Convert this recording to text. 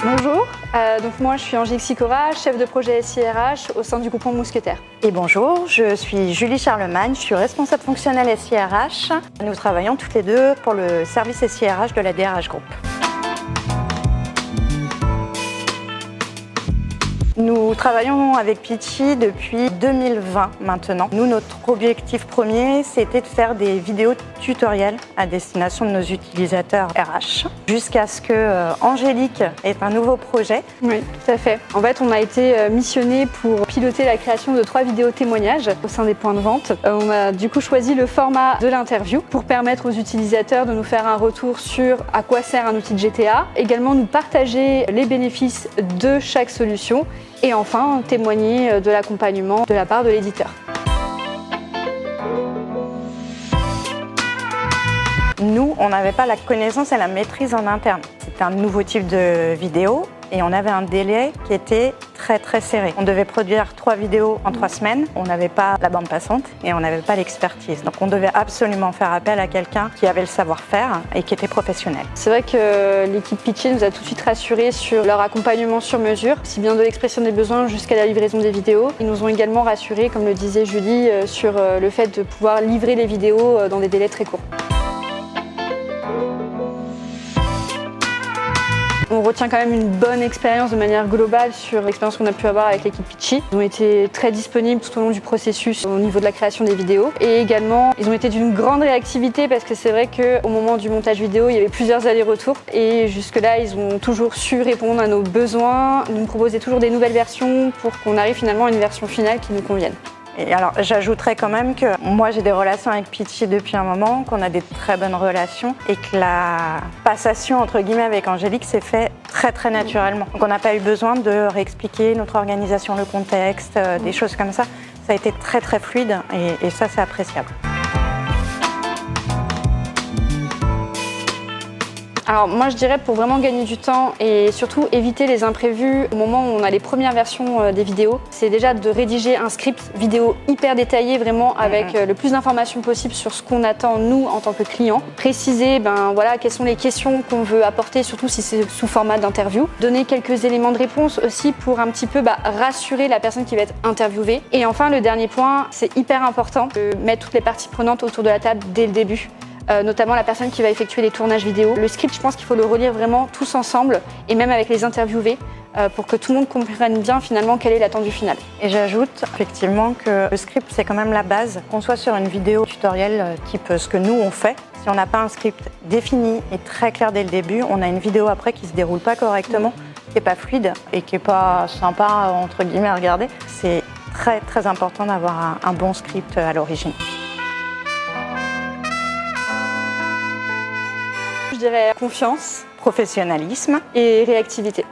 Bonjour, donc moi je suis Angélique Sicora, chef de projet SIRH au sein du groupement Mousquetaire. Et bonjour, je suis Julie Charlemagne, je suis responsable fonctionnelle SIRH. Nous travaillons toutes les deux pour le service SIRH de la DRH Group. Nous travaillons avec Pitchy depuis 2020 maintenant. Nous, notre objectif premier, c'était de faire des vidéos tutoriels à destination de nos utilisateurs RH. Jusqu'à ce que Angélique ait un nouveau projet. Oui, tout à fait. En fait, on a été missionné pour piloter la création de 3 vidéos témoignages au sein des points de vente. On a du coup choisi le format de l'interview pour permettre aux utilisateurs de nous faire un retour sur à quoi sert un outil de GTA. Également, nous partager les bénéfices de chaque solution. Et enfin, témoigner de l'accompagnement de la part de l'éditeur. Nous, on n'avait pas la connaissance et la maîtrise en interne. C'était un nouveau type de vidéo et on avait un délai qui était très serré. On devait produire 3 vidéos en 3 semaines. On n'avait pas la bande passante et on n'avait pas l'expertise. Donc on devait absolument faire appel à quelqu'un qui avait le savoir-faire et qui était professionnel. C'est vrai que l'équipe Pitchy nous a tout de suite rassurés sur leur accompagnement sur mesure, aussi bien de l'expression des besoins jusqu'à la livraison des vidéos. Ils nous ont également rassurés, comme le disait Julie, sur le fait de pouvoir livrer les vidéos dans des délais très courts. On retient quand même une bonne expérience de manière globale sur l'expérience qu'on a pu avoir avec l'équipe Pitchy. Ils ont été très disponibles tout au long du processus au niveau de la création des vidéos. Et également, ils ont été d'une grande réactivité parce que c'est vrai qu'au moment du montage vidéo, il y avait plusieurs allers-retours. Et jusque-là, ils ont toujours su répondre à nos besoins, nous proposer toujours des nouvelles versions pour qu'on arrive finalement à une version finale qui nous convienne. Et alors, j'ajouterais quand même que moi, j'ai des relations avec Pitchy depuis un moment, qu'on a des très bonnes relations et que la passation, entre guillemets, avec Angélique s'est fait très naturellement. Donc, on n'a pas eu besoin de réexpliquer notre organisation, le contexte, des choses comme ça. Ça a été très fluide et ça, c'est appréciable. Alors moi je dirais pour vraiment gagner du temps et surtout éviter les imprévus au moment où on a les premières versions des vidéos, c'est déjà de rédiger un script vidéo hyper détaillé vraiment avec le plus d'informations possible sur ce qu'on attend nous en tant que client. Préciser quelles sont les questions qu'on veut apporter, surtout si c'est sous format d'interview. Donner quelques éléments de réponse aussi pour un petit peu rassurer la personne qui va être interviewée. Et enfin le dernier point, c'est hyper important de mettre toutes les parties prenantes autour de la table dès le début. Notamment la personne qui va effectuer les tournages vidéo. Le script, je pense qu'il faut le relire vraiment tous ensemble et même avec les interviewés pour que tout le monde comprenne bien finalement quel est l'attendu final. Et j'ajoute effectivement que le script, c'est quand même la base. Qu'on soit sur une vidéo tutoriel type ce que nous on fait, si on n'a pas un script défini et très clair dès le début, on a une vidéo après qui se déroule pas correctement, qui n'est pas fluide et qui n'est pas sympa entre guillemets à regarder. C'est très important d'avoir un bon script à l'origine. Je dirais confiance, Professionnalisme et réactivité.